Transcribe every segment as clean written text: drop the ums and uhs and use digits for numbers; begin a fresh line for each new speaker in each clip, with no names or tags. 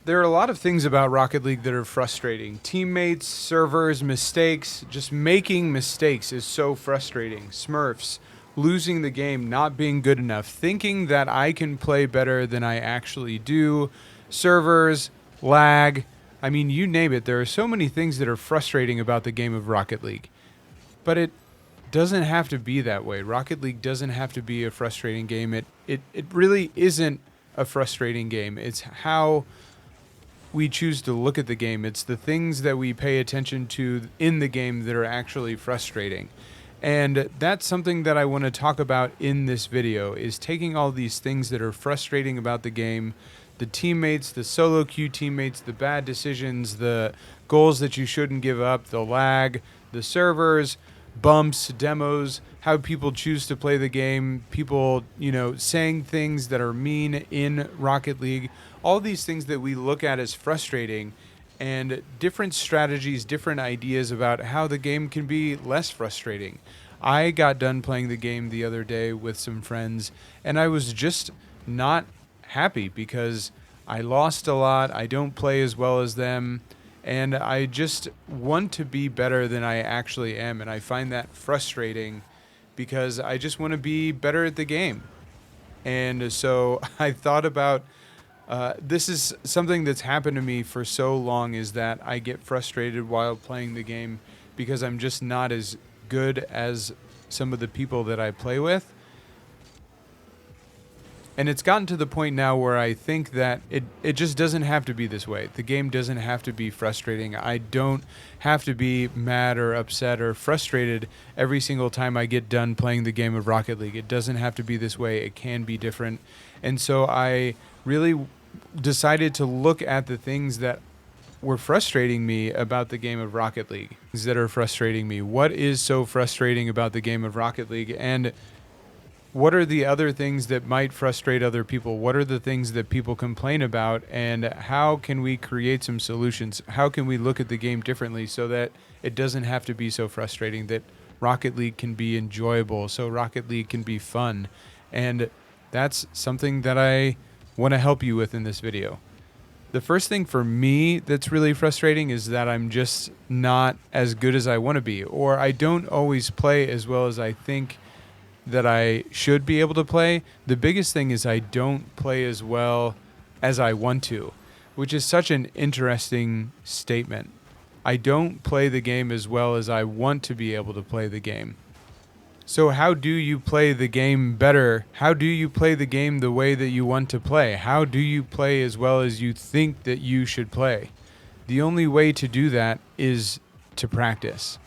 There are a lot of things about Rocket League that are frustrating. Teammates, servers, mistakes. Just making mistakes is so frustrating. Smurfs, losing the game, not being good enough, thinking that I can play better than I actually do. Servers, lag. I mean, you name it. There are so many things that are frustrating about the game of Rocket League. But it doesn't have to be that way. Rocket League doesn't have to be a frustrating game. It really isn't a frustrating game. It's how we choose to look at the game. It's the things that we pay attention to in the game that are actually frustrating. And that's something that I want to talk about in this video, is taking all these things that are frustrating about the game, the teammates, the solo queue teammates, the bad decisions, the goals that you shouldn't give up, the lag, the servers, bumps, demos, how people choose to play the game, people, saying things that are mean in Rocket League, all these things that we look at as frustrating, and different strategies, different ideas about how the game can be less frustrating. I got done playing the game the other day with some friends, and I was just not happy because I lost a lot. I don't play as well as them, and I just want to be better than I actually am, and I find that frustrating because I just want to be better at the game. And so I thought about this is something that's happened to me for so long, is that I get frustrated while playing the game because I'm just not as good as some of the people that I play with. And it's gotten to the point now where I think that it just doesn't have to be this way. The game doesn't have to be frustrating. I don't have to be mad or upset or frustrated every single time I get done playing the game of Rocket League. It doesn't have to be this way. It can be different. And so I really decided to look at the things that were frustrating me about the game of Rocket League. Things that are frustrating me. What is so frustrating about the game of Rocket League? And what are the other things that might frustrate other people? What are the things that people complain about? And how can we create some solutions? How can we look at the game differently so that it doesn't have to be so frustrating, that Rocket League can be enjoyable, so Rocket League can be fun? And that's something that I want to help you with in this video. The first thing for me that's really frustrating is that I'm just not as good as I want to be, or I don't always play as well as I think that I should be able to play. The biggest thing is I don't play as well as I want to, which is such an interesting statement. I don't play the game as well as I want to be able to play the game. So how do you play the game better? How do you play the game the way that you want to play? How do you play as well as you think that you should play? The only way to do that is to practice.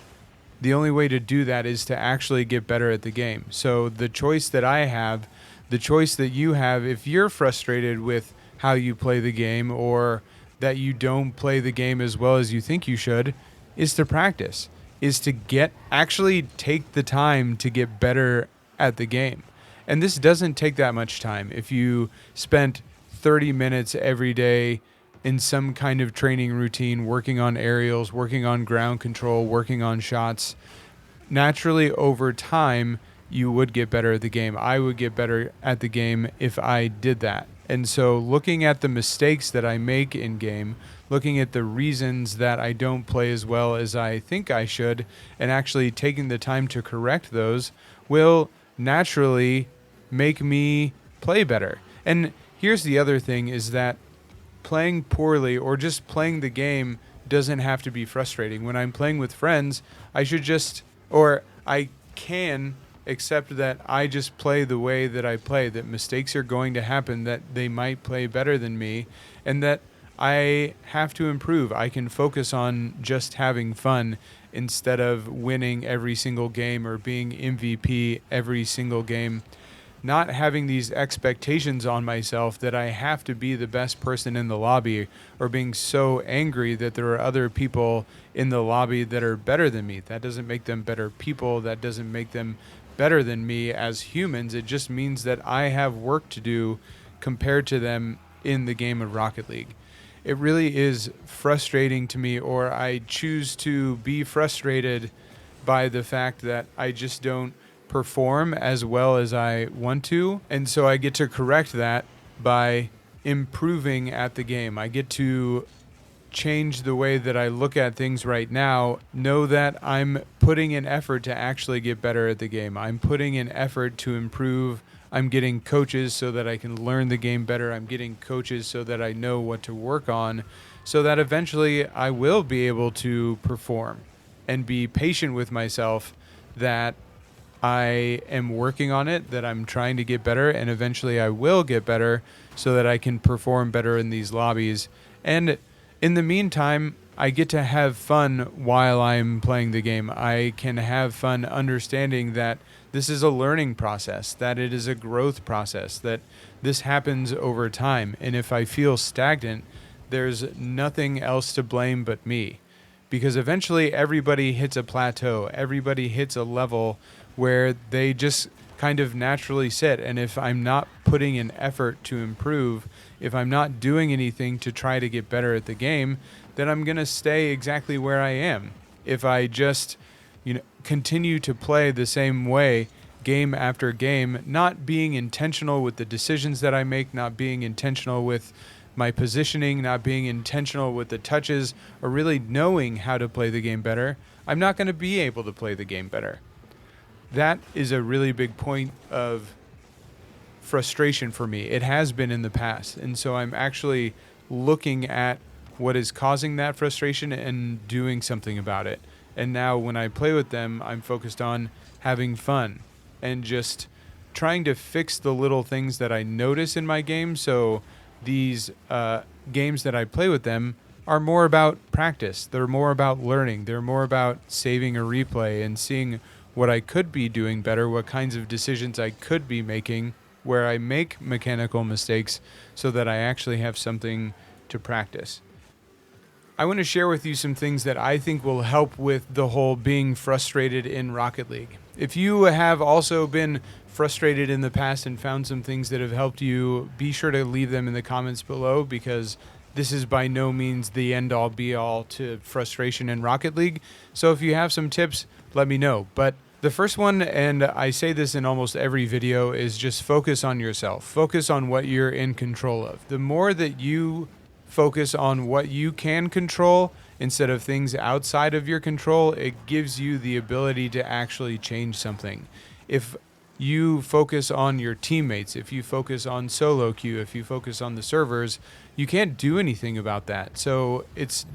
The only way to do that is to actually get better at the game. So the choice that I have, the choice that you have, if you're frustrated with how you play the game or that you don't play the game as well as you think you should, is to practice, is to actually take the time to get better at the game. And this doesn't take that much time. If you spent 30 minutes every day in some kind of training routine, working on aerials, working on ground control, working on shots, naturally over time, you would get better at the game. I would get better at the game if I did that. And so looking at the mistakes that I make in game, looking at the reasons that I don't play as well as I think I should, and actually taking the time to correct those will naturally make me play better. And here's the other thing, is that playing poorly or just playing the game doesn't have to be frustrating. When I'm playing with friends, I can accept that I just play the way that I play, that mistakes are going to happen, that they might play better than me, and that I have to improve. I can focus on just having fun instead of winning every single game or being MVP every single game. Not having these expectations on myself that I have to be the best person in the lobby, or being so angry that there are other people in the lobby that are better than me. That doesn't make them better people. That doesn't make them better than me as humans. It just means that I have work to do compared to them in the game of Rocket League. It really is frustrating to me, or I choose to be frustrated by the fact that I just don't perform as well as I want to. And so I get to correct that by improving at the game. I get to change the way that I look at things right now, know that I'm putting in effort to actually get better at the game. I'm putting in effort to improve. I'm getting coaches so that I can learn the game better. I'm getting coaches so that I know what to work on, so that eventually I will be able to perform, and be patient with myself that I am working on it, that I'm trying to get better, and eventually I will get better so that I can perform better in these lobbies. And in the meantime, I get to have fun while I'm playing the game. I can have fun understanding that this is a learning process, that it is a growth process, that this happens over time. And if I feel stagnant, there's nothing else to blame but me. Because eventually everybody hits a plateau, everybody hits a level where they just kind of naturally sit. And if I'm not putting an effort to improve, if I'm not doing anything to try to get better at the game, then I'm going to stay exactly where I am. If I just, continue to play the same way game after game, not being intentional with the decisions that I make, not being intentional with my positioning, not being intentional with the touches, or really knowing how to play the game better, I'm not going to be able to play the game better. That is a really big point of frustration for me. It has been in the past. And so I'm actually looking at what is causing that frustration and doing something about it. And now when I play with them, I'm focused on having fun and just trying to fix the little things that I notice in my game. So these games that I play with them are more about practice. They're more about learning. They're more about saving a replay and seeing what I could be doing better, what kinds of decisions I could be making where I make mechanical mistakes so that I actually have something to practice. I want to share with you some things that I think will help with the whole being frustrated in Rocket League. If you have also been frustrated in the past and found some things that have helped you, be sure to leave them in the comments below, because this is by no means the end-all be-all to frustration in Rocket League. So if you have some tips, let me know. But the first one, and I say this in almost every video, is just focus on yourself. Focus on what you're in control of. The more that you focus on what you can control instead of things outside of your control, it gives you the ability to actually change something. If you focus on your teammates, if you focus on solo queue, if you focus on the servers, you can't do anything about that. So it's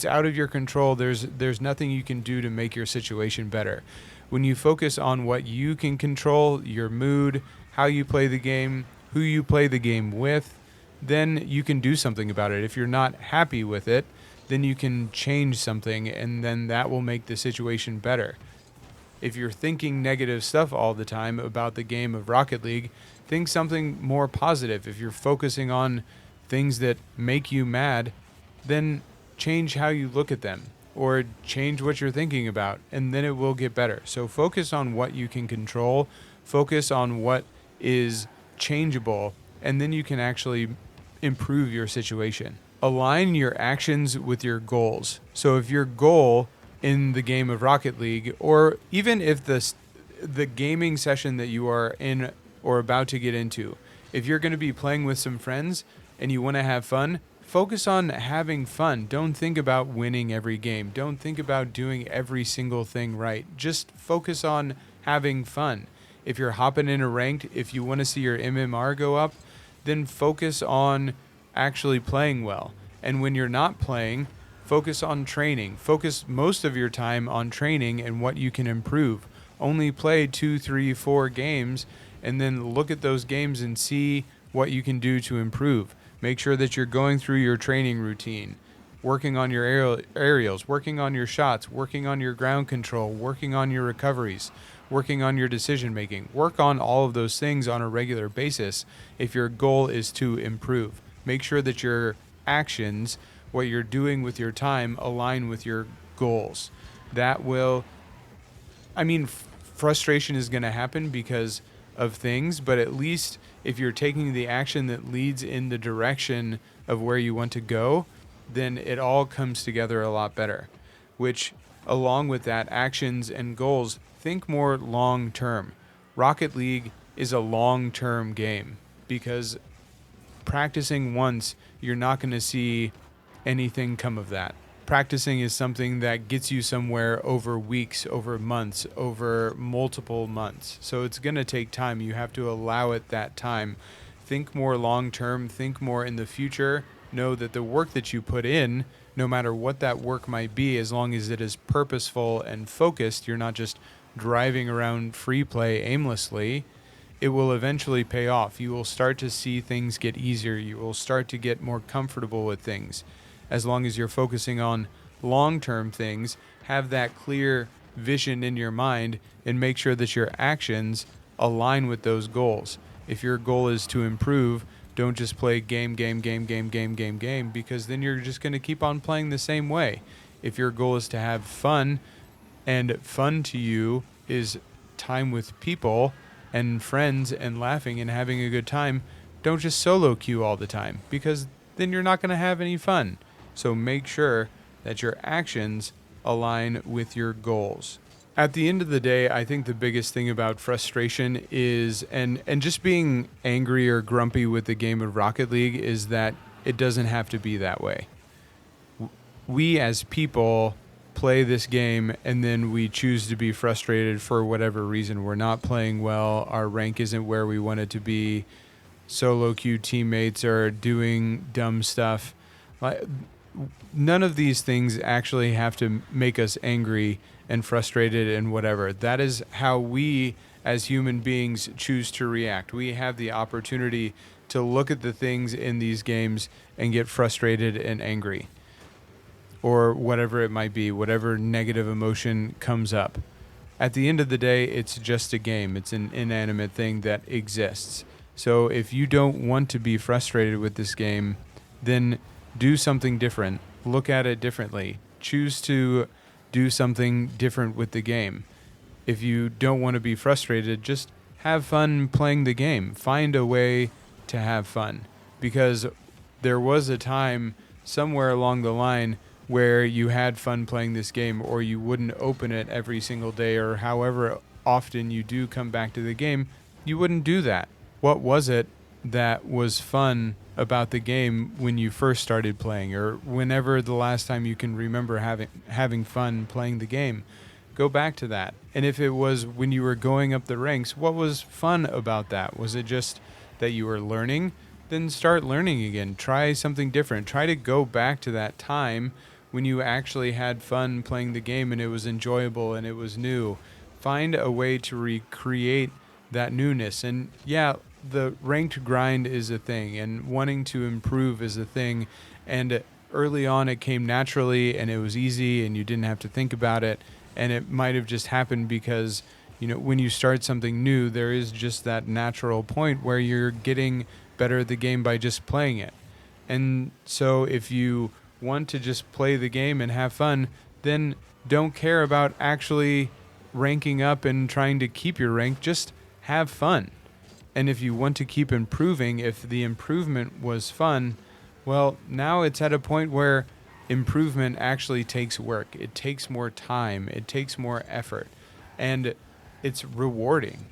out of your control. There's nothing you can do to make your situation better. When you focus on what you can control, your mood, how you play the game, who you play the game with, then you can do something about it. If you're not happy with it, then you can change something, and then that will make the situation better. If you're thinking negative stuff all the time about the game of Rocket League, think something more positive. If you're focusing on things that make you mad, then change how you look at them, or change what you're thinking about, and then it will get better. So focus on what you can control, focus on what is changeable, and then you can actually improve your situation. Align your actions with your goals. So if your goal in the game of Rocket League, or even if the gaming session that you are in or about to get into, if you're going to be playing with some friends and you want to have fun, focus on having fun. Don't think about winning every game. Don't think about doing every single thing right. Just focus on having fun. If you're hopping in a ranked, if you want to see your MMR go up, then focus on actually playing well. And when you're not playing, focus on training. Focus most of your time on training and what you can improve. Only play 2, 3, 4 games, and then look at those games and see what you can do to improve. Make sure that you're going through your training routine, working on your aerials, working on your shots, working on your ground control, working on your recoveries, working on your decision making. Work on all of those things on a regular basis if your goal is to improve. Make sure that your actions, what you're doing with your time, align with your goals. That will, frustration is going to happen because of things, but at least if you're taking the action that leads in the direction of where you want to go, then it all comes together a lot better. Which, along with that, actions and goals, think more long term. Rocket League is a long term game because practicing once, you're not going to see anything come of that. Practicing is something that gets you somewhere over weeks, over months, over multiple months. So it's going to take time. You have to allow it that time. Think more long term, think more in the future. Know that the work that you put in, no matter what that work might be, as long as it is purposeful and focused, you're not just driving around free play aimlessly, it will eventually pay off. You will start to see things get easier. You will start to get more comfortable with things. As long as you're focusing on long-term things, have that clear vision in your mind and make sure that your actions align with those goals. If your goal is to improve, don't just play game, because then you're just going to keep on playing the same way. If your goal is to have fun, and fun to you is time with people and friends and laughing and having a good time, don't just solo queue all the time, because then you're not going to have any fun. So make sure that your actions align with your goals. At the end of the day, I think the biggest thing about frustration is, and just being angry or grumpy with the game of Rocket League, is that it doesn't have to be that way. We as people play this game and then we choose to be frustrated for whatever reason. We're not playing well, our rank isn't where we want it to be, solo queue teammates are doing dumb stuff. None of these things actually have to make us angry and frustrated and whatever. That is how we as human beings choose to react. We have the opportunity to look at the things in these games and get frustrated and angry, or whatever it might be, whatever negative emotion comes up. At the end of the day, it's just a game. It's an inanimate thing that exists. So if you don't want to be frustrated with this game, then do something different. Look at it differently. Choose to do something different with the game. If you don't want to be frustrated, just have fun playing the game. Find a way to have fun. Because there was a time somewhere along the line where you had fun playing this game, or you wouldn't open it every single day, or however often you do come back to the game, you wouldn't do that. What was it that was fun about the game when you first started playing, or whenever the last time you can remember having fun playing the game? Go back to that. And if it was when you were going up the ranks, what was fun about that? Was it just that you were learning? Then start learning again. Try something different. Try to go back to that time when you actually had fun playing the game and it was enjoyable and it was new. Find a way to recreate that newness. And yeah, the ranked grind is a thing, and wanting to improve is a thing. And early on it came naturally and it was easy and you didn't have to think about it. And it might have just happened because, when you start something new, there is just that natural point where you're getting better at the game by just playing it. And so if you want to just play the game and have fun, then don't care about actually ranking up and trying to keep your rank. Just have fun. And if you want to keep improving, if the improvement was fun, well, now it's at a point where improvement actually takes work. It takes more time. It takes more effort. And it's rewarding.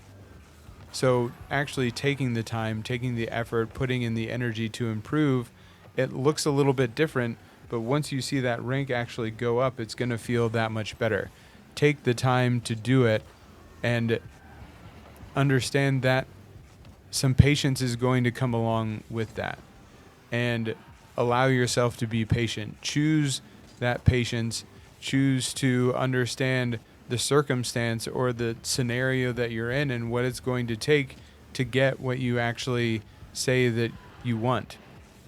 So actually taking the time, taking the effort, putting in the energy to improve, it looks a little bit different. But once you see that rank actually go up, it's going to feel that much better. Take the time to do it and understand that some patience is going to come along with that. And allow yourself to be patient. Choose that patience. Choose to understand the circumstance or the scenario that you're in and what it's going to take to get what you actually say that you want.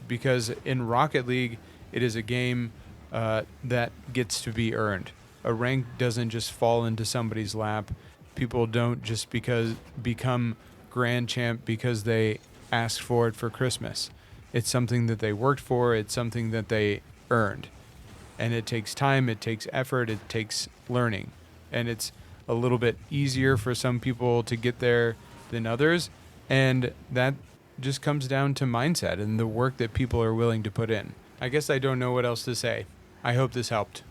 Because in Rocket League, it is a game that gets to be earned. A rank doesn't just fall into somebody's lap. People don't just become grand champ because they asked for it for Christmas. It's something that they worked for. It's something that they earned. And it takes time. It takes effort. It takes learning. And it's a little bit easier for some people to get there than others. And that just comes down to mindset and the work that people are willing to put in. I guess I don't know what else to say. I hope this helped.